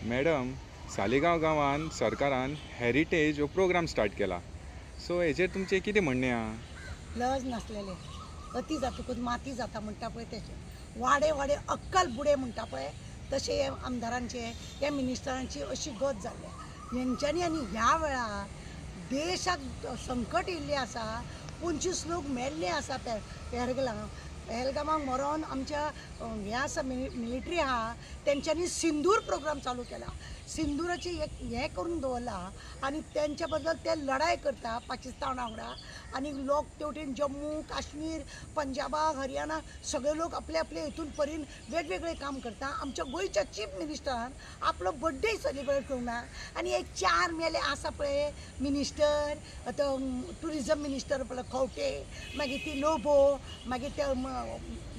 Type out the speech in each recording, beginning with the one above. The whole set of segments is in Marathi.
मॅडम, सालिगांव गांवान सरकारान हेरिटेज हो प्रोग्राम स्टार्ट केला. सो हेजेर तुमचें कितें म्हणणें आहा? लज नासलेले अती जातकूच माती जाता म्हणटा पळय तेचे वाडे वाडे अक्कल बुडे म्हणटा पळय तशें हे आमदारांचे हे मिनिस्टरांची अशी गत जाल्ली हेंच्यांनी आनी ह्या वेळार देशाक संकट येयल्लें आसा. 25 लोक मेल्ले आसा पहलगामाक मरोन आमच्या हे आसा मिलिटरी आहा तेंच्यांनी सिंदूर प्रोग्राम चालू केला. सिंदुराची एक हें करून दवरला आनी तेंच्या बद्दल ते लढाय करता पाकिस्ताना वांगडा आनी लोक तेवटेन जम्मू काश्मीर पंजाबाक हरियाणा सगळे लोक आपले आपले हितून परीन वेगवेगळे काम करता. आमच्या गोंयच्या चीफ मिनिस्टरान आपलो बर्थडे सेलिब्रेट करूंक ना आनी एक 4 मेले आसा पळय मिनिस्टर टुरिजम मिनिस्टर पळय खंवटे मागीर ती लोबो मागीर ते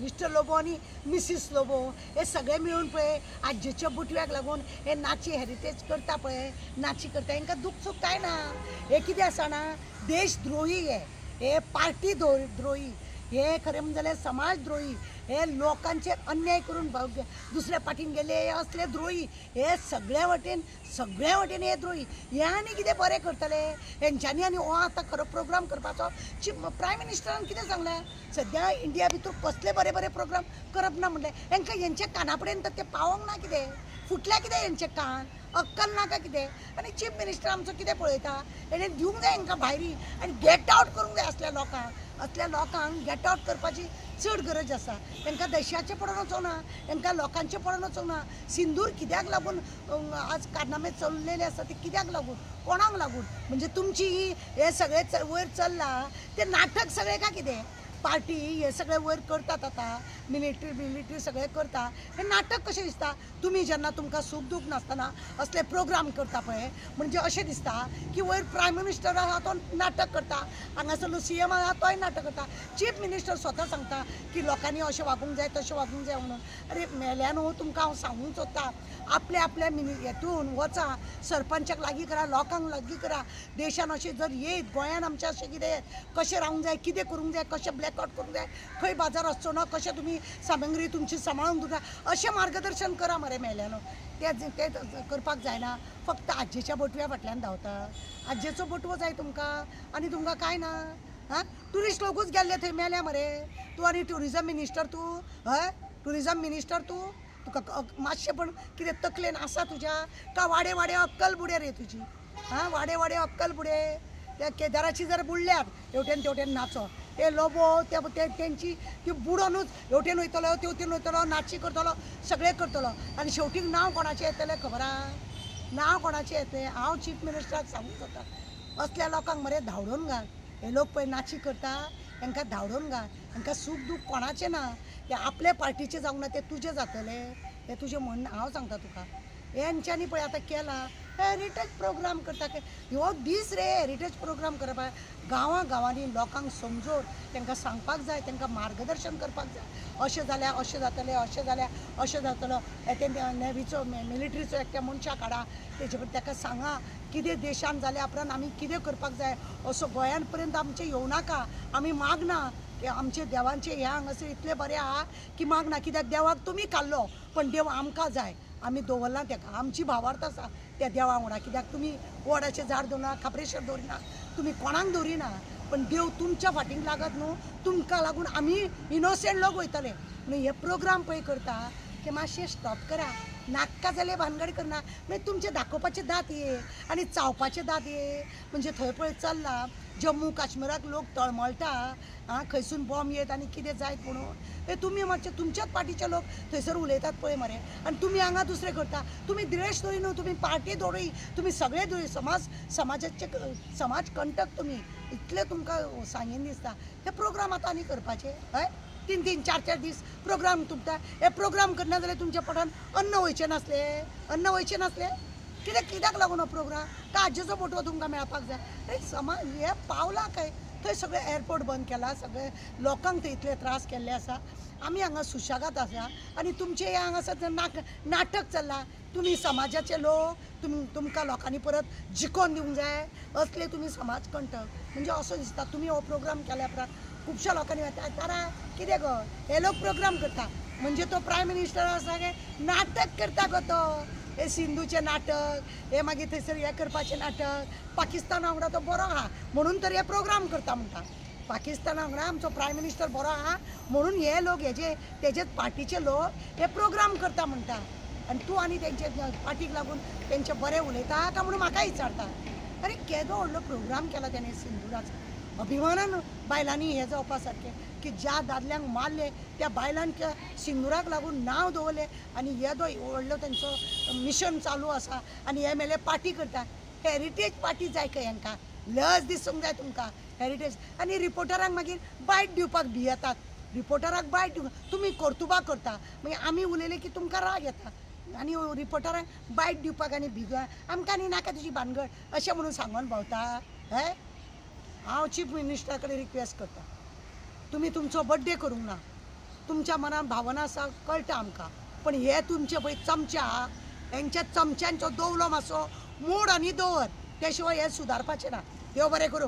मिस्टर लोबो आनी मिसीस लोबो हे सगळे मिळून पळय आज्जेच्या बुटव्याक लागून हे नाची हेरिटेज करता पळय नाची करता हांकां दूख सूख कांय ना. हे कितें आसा ना देशद्रोही हे पार्टी द्रोही हे खरें म्हणलें जाल्यार समाजद्रोही हे लोकांचे अन्याय करून दुसऱ्या पाटीन गेले हे असले द्रोही हे सगळे वटेन हे द्रोही हे आनी कितें बरें करतले हेंच्यांनी आनी हो आतां खरो प्रोग्राम करपाचो प्रायम मिनिस्टरान कितें सांगलें सद्या इंडिया भितर कसले बरे बरे प्रोग्राम करप ना म्हणलें हेंकां हेंच्या काना पर्यंत ते पावोंक ना कितें फुटल्या कितें हेंचे कान अक्कल नाका कितें आनी चीफ मिनिस्टर आमचो कितें पळयता हेणे दिवंक जाय हांकां भायरी आनी गेट आवट करूंक जाय असल्या लोकांक गेट आवट करपाची चड गरज आसा. तांकां देशाचें पडोन वचोंक ना तांकां लोकांचें पडोन वचोंक ना. सिंदूर कित्याक लागून आज कारनामे चल्लेले आसा ते कित्याक लागून कोणाक लागून म्हणजे तुमची हे सगळे वयर चल्ला ते नाटक सगळे काय कितें पार्टी हे सगळे वयर करतात आतां मिलिटरी सगळे करता हे नाटक कशें दिसता. तुमी जेन्ना तुमकां सूख दूख नासतना असले प्रोग्राम करता पळय म्हणजे अशें दिसता की वयर प्रायम मिनिस्टर आहा तो नाटक करता हांगासरलो CM आहा तोय नाटक करता. चीफ मिनिस्टर स्वता सांगता की लोकांनी अशें वागूंक जाय तशें वागूंक जाय म्हणून. अरे मेल्यान तुमकां हांव सांगूंक सोदता आपल्या हेतून वचा सरपंचाक लागीं करा लोकांक लागीं करा. देशान अशें जर येयत गोंयान आमच्या अशें कितें कशें रावंक जाय कितें करूंक जाय कशें ब्लॅकआउट करूंक जाय खंय बाजार आसचो ना कशें तुमी सामग्री तुमची सांबाळून दवरा अशें मार्गदर्शन करा मरे मेल्यान. ते करपाक जायना फक्त आज्जेच्या बटव्या फाटल्यान धांवता. आज्जेचो बटवो जाय तुमकां आनी तुमकां कांय ना. हां ट्युरिस्ट लोकूच गेल्ले थंय मेल्या मरे तूं आनी ट्युरिजम मिनिस्टर तूं हय ट्युरिजम मिनिस्टर तुका मातशें पण कितें तकलेन आसा तुज्या का वाडे वाडे अक्कल बुडे रे तुजी. हां वाडे वाडे अक्कल बुडे त्या केदाराची जर बुडल्यात हेवटेन नाचो ते लोबो तेंची ती बुडोनूच हेवटेन वयतलो तेवटेन वयतलो नाची करतलो सगळें करतलो आनी शेवटी नांव कोणाचें येतलें खबर आहा नांव कोणाचें येतलें. हांव चीफ मिनिस्टराक सांगूंक सोदतां असल्या लोकांक मरे धांवडोवन घाल. हे लोक पळय नाची करता तांकां धांवडोवन घाल. तांकां सूख दूख कोणाचें ना ते आपले पार्टीचे जावंक ना ते तुजें जातलें हें तुजें म्हणणें हांव सांगता तुका. हेंच्यांनी पळय आतां केलां हेरिटेज प्रोग्राम करता ह्यो दीस रे हेरिटेज प्रोग्राम करप गांवांनी लोकांक समजोवन तांकां सांगपाक जाय तांकां मार्गदर्शन करपाक जाय अशें जाल्यार अशें जातलें अशें जाल्यार अशें जातलो. ते नेवीचो मिलिटरीचो एकट्या मनशाक हाडा तेजे कडेन ताका सांगा कितें देशान जाल्या उपरांत आमी कितें करपाक जाय असो गोंयान पर्यंत आमचें येवं नाका. आमी मागना की आमचे देवांचे हे हांगासर इतले बरें आहा की मागना कित्याक देवाक तुमी खाल्लो पण देव आमकां जाय आमी दवरला ताका आमची भावार्थ आसा त्या देवा वांगडा. कित्याक तुमी वडाचें झाड दवरना खापरेश्वर दवरिना तुमी कोणाक दवरिना पण देव तुमच्या फाटींक लागत न्हू तुमकां लागून आमी इनोसेंट लोक वयतले म्हणून हे प्रोग्राम पळय करता ते मातशें स्टॉप करा. नाका जाल्यार भानगडी करना मागीर तुमचे दाखोवपाचे दात ये आनी चावपाचे दात ये म्हणजे थंय पळय चल्ला जम्मू काश्मीराक लोक तळमळटा हां खंयसून बॉम्ब येत आनी कितें जायत म्हणून हे तुमी मातशे तुमच्याच पार्टीचे लोक थंयसर उलयतात पळय मरे आनी तुमी हांगा दुसरें करता. तुमी द्वेश दवरी न्हू तुमी पार्टी दवरी तुमी सगळे दवरी समाजाचे समाज कंटक तुमी इतले तुमकां सांगीन दिसता. हे प्रोग्राम आतां आनी करपाचे हय 3-3, 4-4 दीस प्रोग्राम तुमकां हे प्रोग्राम करना जाल्यार तुमच्या पोटान अन्न वयचें नासलें कित्याक लागून हो प्रोग्राम का आज्जेचो बटवो तुमकां मेळपाक जाय. समाज हे पावला काय थंय सगळे एअरपोर्ट बंद केला सगळे लोकांक थंय इतले त्रास केल्ले आसा. आमी हांगा सुशेगाद आसा आनी तुमचे हे हांगासर नाटक चल्ला. तुमी समाजाचे लोक तुमकां लोकांनी परत जिखोवन दिवंक जाय असले तुमी समाज कंटक म्हणजे असो दिसता. तुमी हो प्रोग्राम केल्या उपरांत खुबश्या लोकांनी तारा कितें गो हे लोक प्रोग्राम करता म्हणजे तो प्रायम मिनिस्टर आसा गे नाटक करता गो तो हे सिंधूचे नाटक हे मागीर थंयसर हे करपाचें नाटक पाकिस्ताना वांगडा तो बरो आहा म्हणून तर हे प्रोग्राम करता म्हणटा पाकिस्ताना वांगडा आमचो प्रायम मिनिस्टर बरो आहा म्हणून हे लोक तेजेच पार्टीचे लोक हे प्रोग्राम करता म्हणटा आनी तूं आनी तेंचे पार्टीक लागून तेंचे बरें उलयता काय म्हणून म्हाका विचारता अरे केदो व्हडलो प्रोग्राम केला तेणें सिंधुराचो अभिमानान बायलांनी हें जावपा सारकें की ज्या दादल्यांक मारले त्या बायलांक सिंदुराक लागून नांव दवरलें आनी येदो व्हडलो तेंचो मिशन चालू आसा आनी हे मेले पार्टी करता हेरिटेज पार्टी जाय खंय हांकां लज दिसूंक जाय तुमकां हेरिटेज आनी रिपोर्टरांक मागीर बायट दिवपाक भियेतात रिपोर्टराक बायट दिवपाक तुमी कर्तुबा करता मागीर आमी उलयलें की तुमकां राग येता आनी रिपोर्टरांक बायट दिवपाक आनी भिगा आमकां आनी नाका तुजी भानगड अशें म्हणून सांगून भोंवता हे हांव चीफ मिनिस्टरा कडेन रिक्वेस्ट करता तुमी तुमचो बड्डे करूंक ना तुमच्या मनान भावना आसा कळटा आमकां पण हे तुमचे पळय चमचे आहा हेंच्या चमच्यांचो दवलो मातसो मोड आनी दवर त्या शिवाय हे सुदारपाचें ना देव बरें करूं